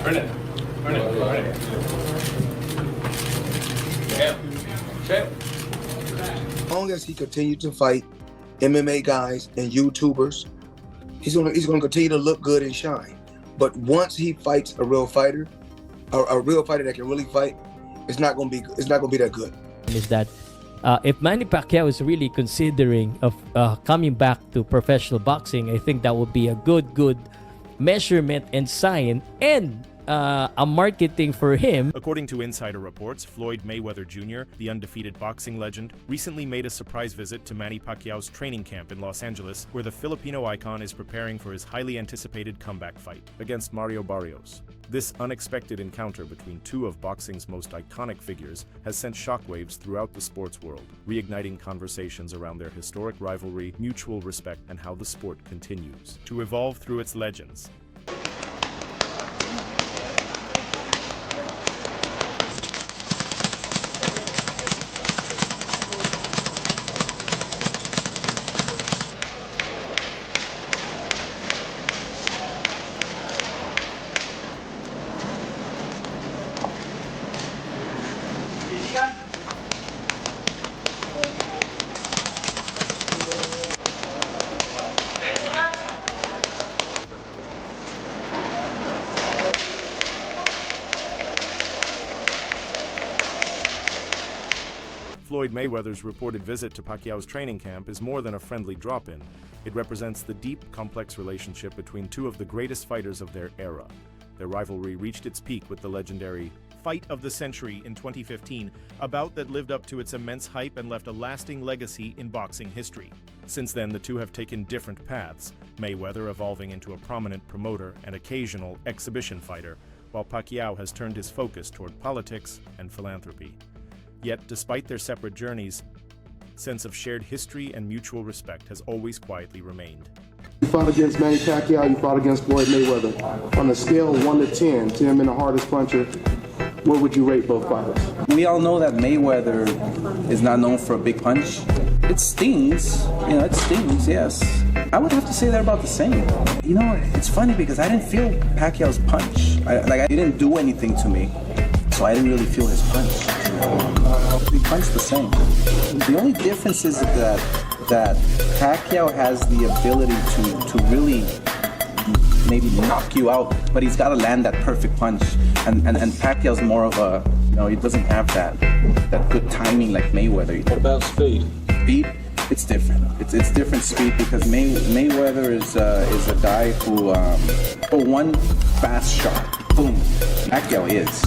Turn it. Turn it. Turn it. Damn. Damn. As long as he continues to fight MMA guys and YouTubers, he's gonna continue to look good and shine. But once he fights a real fighter, a real fighter that can really fight, it's not gonna be that good. Is that if Manny Pacquiao is really considering of coming back to professional boxing, I think that would be a good measurement and sign and a marketing for him. According to insider reports, Floyd Mayweather Jr., the undefeated boxing legend, recently made a surprise visit to Manny Pacquiao's training camp in Los Angeles, where the Filipino icon is preparing for his highly anticipated comeback fight against Mario Barrios. This unexpected encounter between two of boxing's most iconic figures has sent shockwaves throughout the sports world, reigniting conversations around their historic rivalry, mutual respect, and how the sport continues to evolve through its legends. Floyd Mayweather's reported visit to Pacquiao's training camp is more than a friendly drop-in. It represents the deep, complex relationship between two of the greatest fighters of their era. Their rivalry reached its peak with the legendary Fight of the Century in 2015, a bout that lived up to its immense hype and left a lasting legacy in boxing history. Since then, the two have taken different paths, Mayweather evolving into a prominent promoter and occasional exhibition fighter, while Pacquiao has turned his focus toward politics and philanthropy. Yet, despite their separate journeys, sense of shared history and mutual respect has always quietly remained. You fought against Manny Pacquiao, you fought against Floyd Mayweather. On a scale of 1 to 10, 10 being the hardest puncher, what would you rate both fighters? We all know that Mayweather is not known for a big punch. It stings, it stings, yes. I would have to say they're about the same. It's funny because I didn't feel Pacquiao's punch. He didn't do anything to me, so I didn't really feel his punch. We punch the same. The only difference is that Pacquiao has the ability to really maybe knock you out, but he's got to land that perfect punch. And Pacquiao's more of a, he doesn't have that good timing like Mayweather. What about speed? Speed, it's different. It's different speed because Mayweather is a guy who one fast shot, boom. Pacquiao is.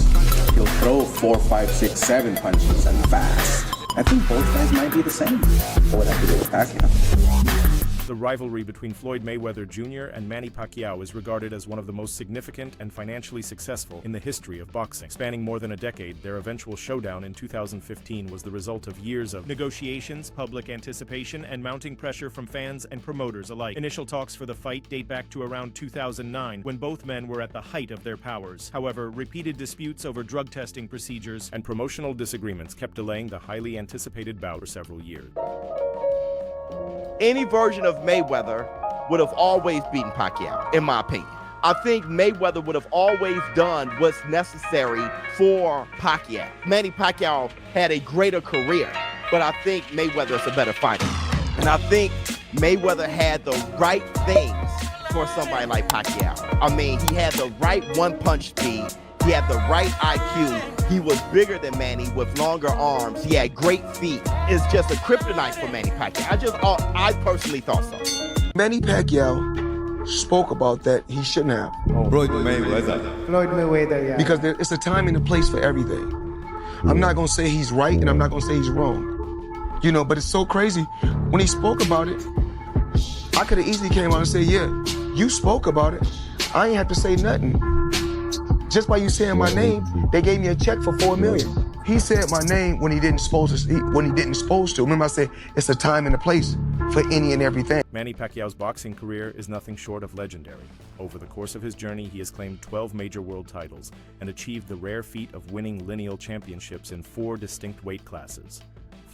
He'll throw 4, 5, 6, 7 punches and fast. I think both guys might be the same. I would have to go with Pacquiao. The rivalry between Floyd Mayweather Jr. and Manny Pacquiao is regarded as one of the most significant and financially successful in the history of boxing. Spanning more than a decade, their eventual showdown in 2015 was the result of years of negotiations, public anticipation, and mounting pressure from fans and promoters alike. Initial talks for the fight date back to around 2009, when both men were at the height of their powers. However, repeated disputes over drug testing procedures and promotional disagreements kept delaying the highly anticipated bout for several years. Any version of Mayweather would have always beaten Pacquiao, in my opinion. I think Mayweather would have always done what's necessary for Pacquiao. Manny Pacquiao had a greater career, but I think Mayweather is a better fighter. And I think Mayweather had the right things for somebody like Pacquiao. I mean, he had the right one-punch speed. He had the right IQ. He was bigger than Manny with longer arms. He had great feet. It's just a kryptonite for Manny Pacquiao. I personally thought so. Manny Pacquiao spoke about that he shouldn't have. Floyd Mayweather. Floyd Mayweather, yeah. Because it's a time and a place for everything. I'm not gonna say he's right and I'm not gonna say he's wrong. But it's so crazy. When he spoke about it, I could have easily came out and said, yeah, you spoke about it. I ain't have to say nothing. Just by you saying my name, they gave me a check for $4 million. He said my name when he didn't supposed to. Remember I said it's a time and a place for any and everything. Manny Pacquiao's boxing career is nothing short of legendary. Over the course of his journey, he has claimed 12 major world titles and achieved the rare feat of winning lineal championships in 4 distinct weight classes: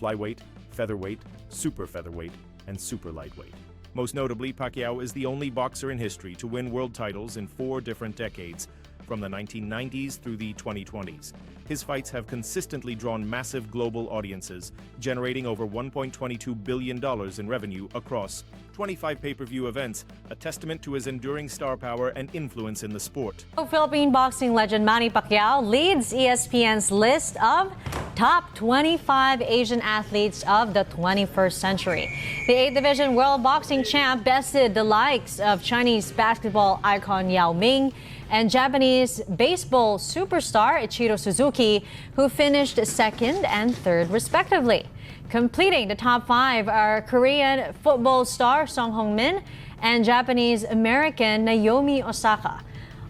flyweight, featherweight, super featherweight, and super lightweight. Most notably, Pacquiao is the only boxer in history to win world titles in 4 different decades, from the 1990s through the 2020s. His fights have consistently drawn massive global audiences, generating over $1.22 billion in revenue across 25 pay-per-view events, a testament to his enduring star power and influence in the sport. Philippine boxing legend Manny Pacquiao leads ESPN's list of top 25 Asian athletes of the 21st century. The 8th Division World Boxing Champ bested the likes of Chinese basketball icon Yao Ming and Japanese baseball superstar Ichiro Suzuki, who finished second and third respectively. Completing the top 5 are Korean football star Song Hong-min and Japanese-American Naomi Osaka.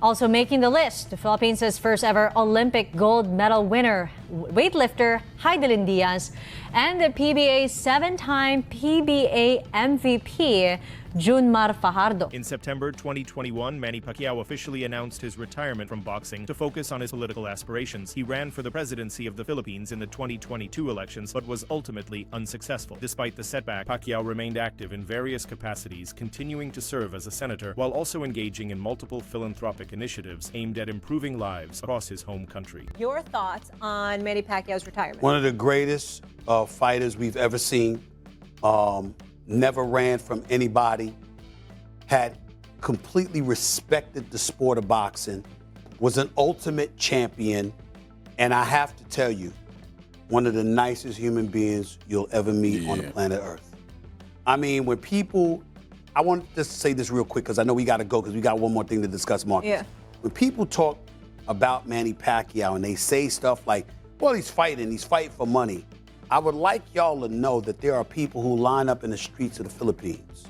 Also making the list, the Philippines' first ever Olympic gold medal winner, weightlifter Heidelin Diaz, and the PBA's 7-time PBA MVP, Junmar Fajardo. In September 2021, Manny Pacquiao officially announced his retirement from boxing to focus on his political aspirations. He ran for the presidency of the Philippines in the 2022 elections, but was ultimately unsuccessful. Despite the setback, Pacquiao remained active in various capacities, continuing to serve as a senator, while also engaging in multiple philanthropic initiatives aimed at improving lives across his home country. Your thoughts on Manny Pacquiao's retirement? One of the greatest fighters we've ever seen. Never ran from anybody, had completely respected the sport of boxing, was an ultimate champion, and I have to tell you, one of the nicest human beings you'll ever meet on the planet Earth. I mean, when people, I want to just say this real quick because I know we got to go because we got one more thing to discuss, Marcus. Yeah. When people talk about Manny Pacquiao and they say stuff like, well, he's fighting for money. I would like y'all to know that there are people who line up in the streets of the Philippines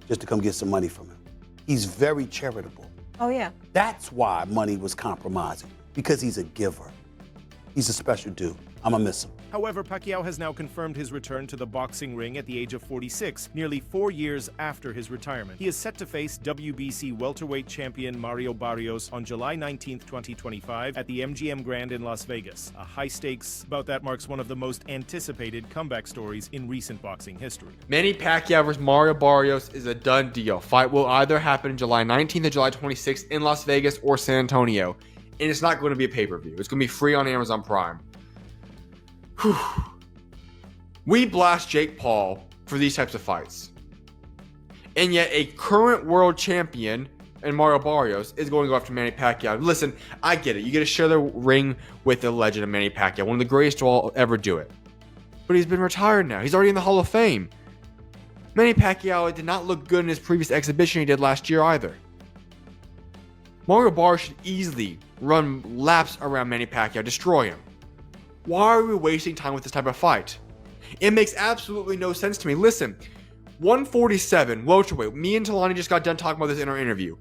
just to come get some money from him. He's very charitable. Oh, yeah. That's why money was compromising, because he's a giver. He's a special dude. I'm gonna miss him. However, Pacquiao has now confirmed his return to the boxing ring at the age of 46, nearly 4 years after his retirement. He is set to face WBC welterweight champion Mario Barrios on July 19, 2025 at the MGM Grand in Las Vegas. A high-stakes bout that marks one of the most anticipated comeback stories in recent boxing history. Manny Pacquiao versus Mario Barrios is a done deal. Fight will either happen July 19th or July 26th in Las Vegas or San Antonio. And it's not going to be a pay-per-view. It's going to be free on Amazon Prime. Whew. We blast Jake Paul for these types of fights. And yet a current world champion and Mario Barrios is going to go after Manny Pacquiao. Listen, I get it. You get to share the ring with the legend of Manny Pacquiao, one of the greatest to all ever do it. But he's been retired now. He's already in the Hall of Fame. Manny Pacquiao did not look good in his previous exhibition he did last year either. Mario Barrios should easily run laps around Manny Pacquiao, destroy him. Why are we wasting time with this type of fight? It makes absolutely no sense to me. Listen, 147, welterweight. Me and Talani just got done talking about this in our interview.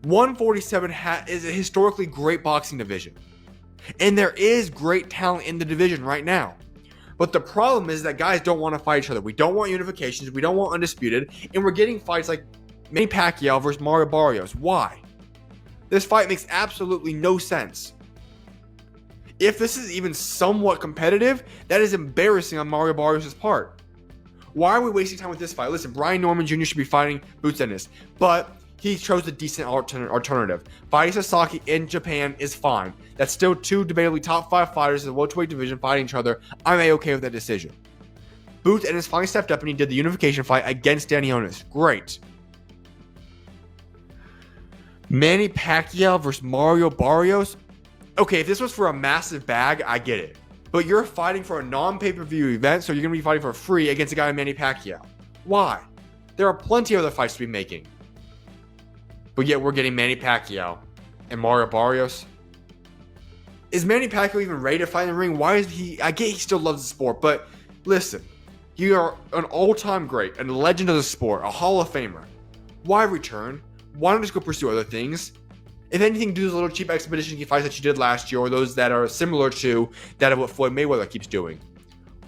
147 is a historically great boxing division. And there is great talent in the division right now. But the problem is that guys don't want to fight each other. We don't want unifications. We don't want undisputed. And we're getting fights like Manny Pacquiao versus Mario Barrios. Why? This fight makes absolutely no sense. If this is even somewhat competitive, that is embarrassing on Mario Barrios' part. Why are we wasting time with this fight? Listen, Brian Norman Jr. should be fighting Boots Ennis, but he chose a decent alternative. Fighting Sasaki in Japan is fine. That's still two debatably top 5 fighters in the welterweight division fighting each other. I'm A-okay with that decision. Boots Ennis finally stepped up and he did the unification fight against Danny Onis. Great. Manny Pacquiao versus Mario Barrios. Okay, if this was for a massive bag, I get it. But you're fighting for a non-pay-per-view event, so you're going to be fighting for free against a guy like Manny Pacquiao. Why? There are plenty of other fights to be making. But yet we're getting Manny Pacquiao and Mario Barrios. Is Manny Pacquiao even ready to fight in the ring? Why is he... I get he still loves the sport, but listen. You are an all-time great, a legend of the sport, a Hall of Famer. Why return? Why not just go pursue other things? If anything, do those little cheap expedition fights that you did last year, or those that are similar to that of what Floyd Mayweather keeps doing.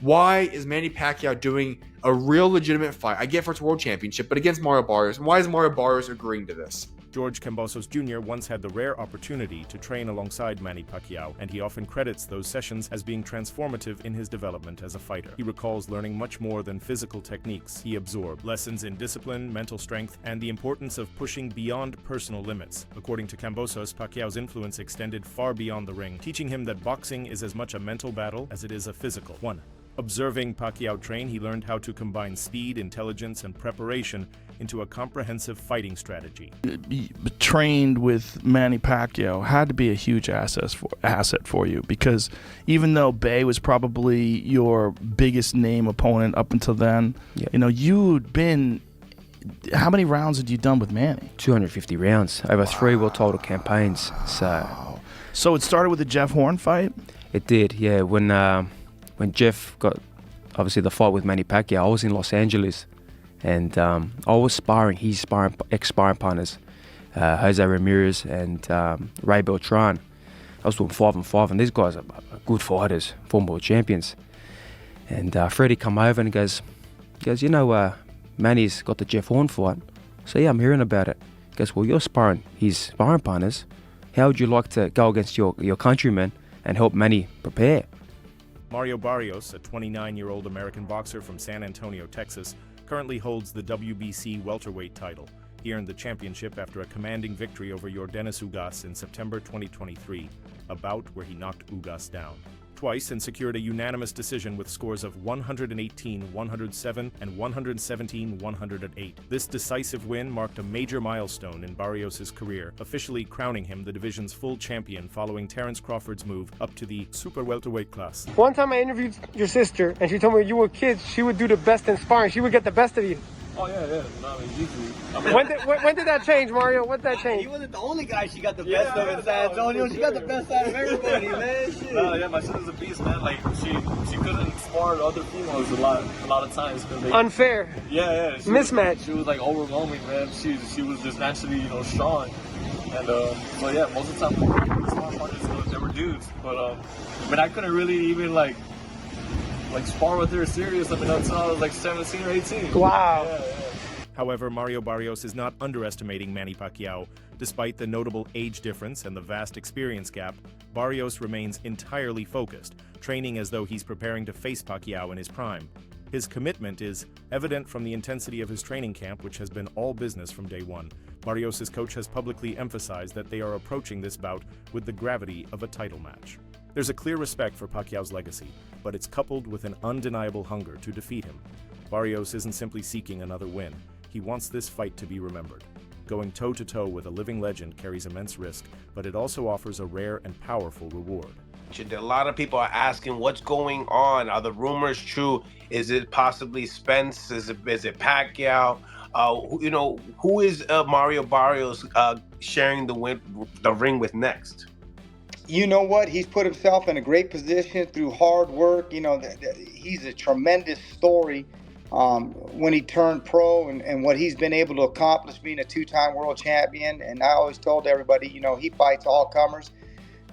Why is Manny Pacquiao doing a real legitimate fight? I get for its world championship, but against Mario Barrios. And why is Mario Barrios agreeing to this? George Kambosos Jr. once had the rare opportunity to train alongside Manny Pacquiao, and he often credits those sessions as being transformative in his development as a fighter. He recalls learning much more than physical techniques. He absorbed lessons in discipline, mental strength, and the importance of pushing beyond personal limits. According to Kambosos, Pacquiao's influence extended far beyond the ring, teaching him that boxing is as much a mental battle as it is a physical one. Observing Pacquiao train, he learned how to combine speed, intelligence, and preparation into a comprehensive fighting strategy. Be trained with Manny Pacquiao had to be a huge asset for you, because even though Bay was probably your biggest name opponent up until then, you'd been. How many rounds had you done with Manny? 250 rounds over 3 world title campaigns. So it started with the Jeff Horn fight? It did, yeah. When Jeff got, obviously, the fight with Manny Pacquiao, I was in Los Angeles, and I was sparring his ex-sparring partners, Jose Ramirez and Ray Beltran. I was doing 5-on-5, and these guys are good fighters, former world champions. And Freddie come over and goes, Manny's got the Jeff Horn fight. So yeah, I'm hearing about it. He goes, well, you're sparring his sparring partners. How would you like to go against your countrymen and help Manny prepare? Mario Barrios, a 29-year-old American boxer from San Antonio, Texas, currently holds the WBC welterweight title. He earned the championship after a commanding victory over Yordenis Ugas in September 2023, a bout where he knocked Ugas down twice and secured a unanimous decision with scores of 118-107 and 117-108. This decisive win marked a major milestone in Barrios' career, officially crowning him the division's full champion following Terence Crawford's move up to the super welterweight class. One time I interviewed your sister, and she told me when you were kids, she would do the best in sparring. She would get the best of you. Oh, yeah. No, easily. When did that change, Mario? When did that change? He wasn't the only guy she got the best of in San Antonio. She got the best out of everybody, man. Shit. No, yeah, my sister's a beast, man. Like, she couldn't spar other females a lot of times. Unfair. Yeah. Mismatch. She was, like, overwhelming, man. She was just naturally, strong. And, so, yeah, most of the time, the smart partners, they were dudes. But, I couldn't really even, like spar with her serious until I was like 17 or 18. Wow. Yeah. However, Mario Barrios is not underestimating Manny Pacquiao. Despite the notable age difference and the vast experience gap, Barrios remains entirely focused, training as though he's preparing to face Pacquiao in his prime. His commitment is evident from the intensity of his training camp, which has been all business from day one. Barrios' coach has publicly emphasized that they are approaching this bout with the gravity of a title match. There's a clear respect for Pacquiao's legacy, but it's coupled with an undeniable hunger to defeat him. Barrios isn't simply seeking another win. He wants this fight to be remembered. Going toe-to-toe with a living legend carries immense risk, but it also offers a rare and powerful reward. A lot of people are asking what's going on. Are the rumors true? Is it possibly Spence? Is it Pacquiao? Who is Mario Barrios sharing the ring with next? You know what? He's put himself in a great position through hard work. He's a tremendous story when he turned pro and what he's been able to accomplish being a 2-time world champion. And I always told everybody, he fights all comers.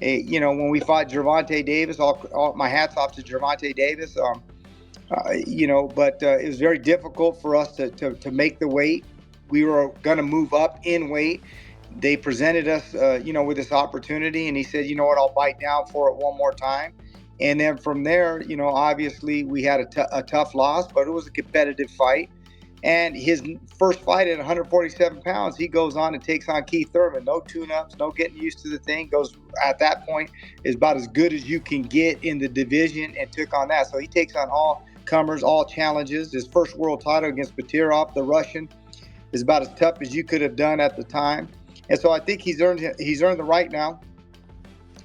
When we fought Gervonta Davis, all my hats off to Gervonta Davis. But it was very difficult for us to make the weight. We were going to move up in weight. They presented us, with this opportunity, and he said, you know what, I'll bite down for it one more time. And then from there, obviously we had a tough loss, but it was a competitive fight. And his first fight at 147 pounds, he goes on and takes on Keith Thurman. No tune-ups, no getting used to the thing. Goes at that point is about as good as you can get in the division, and took on that. So he takes on all comers, all challenges. His first world title against Batirov, the Russian, is about as tough as you could have done at the time. And so I think he's earned the right now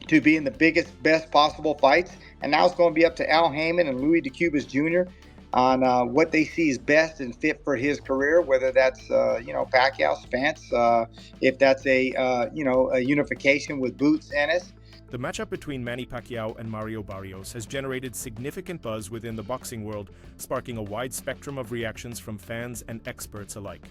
to be in the biggest, best possible fights. And now it's going to be up to Al Heyman and Louis DeCubas Jr. on what they see is best and fit for his career, whether that's, Pacquiao, Spence, if that's a unification with Boots Ennis. The matchup between Manny Pacquiao and Mario Barrios has generated significant buzz within the boxing world, sparking a wide spectrum of reactions from fans and experts alike.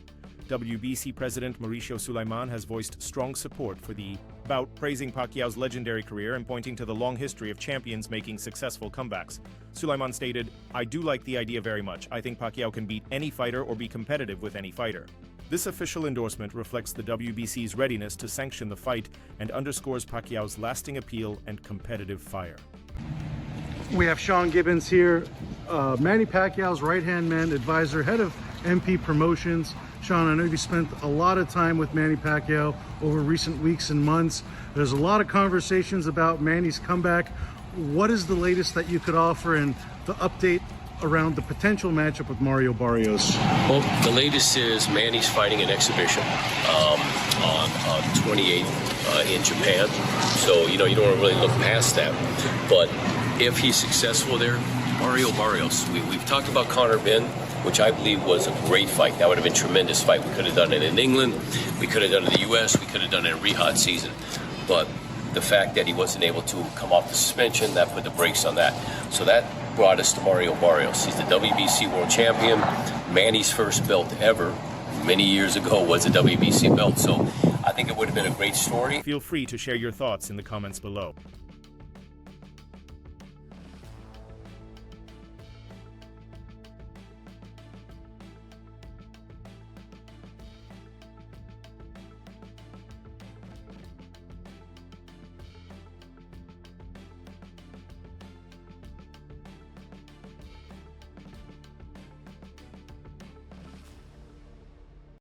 WBC President Mauricio Sulaiman has voiced strong support for the bout, praising Pacquiao's legendary career and pointing to the long history of champions making successful comebacks. Sulaiman stated, "I do like the idea very much. I think Pacquiao can beat any fighter or be competitive with any fighter." This official endorsement reflects the WBC's readiness to sanction the fight and underscores Pacquiao's lasting appeal and competitive fire. We have Sean Gibbons here, Manny Pacquiao's right-hand man, advisor, head of MP Promotions. Sean, I know you spent a lot of time with Manny Pacquiao over recent weeks and months. There's a lot of conversations about Manny's comeback. What is the latest that you could offer and the update around the potential matchup with Mario Barrios? Well, the latest is Manny's fighting an exhibition on 28th in Japan. So, you don't want to really look past that. But if he's successful there, Mario Barrios. We've talked about Conor Benn, which I believe was a great fight. That would have been a tremendous fight. We could have done it in England. We could have done it in the U.S. We could have done it in Riyadh season. But the fact that he wasn't able to come off the suspension, that put the brakes on that. So that brought us to Mario Barrios. He's the WBC world champion. Manny's first belt ever, many years ago, was a WBC belt. So I think it would have been a great story. Feel free to share your thoughts in the comments below.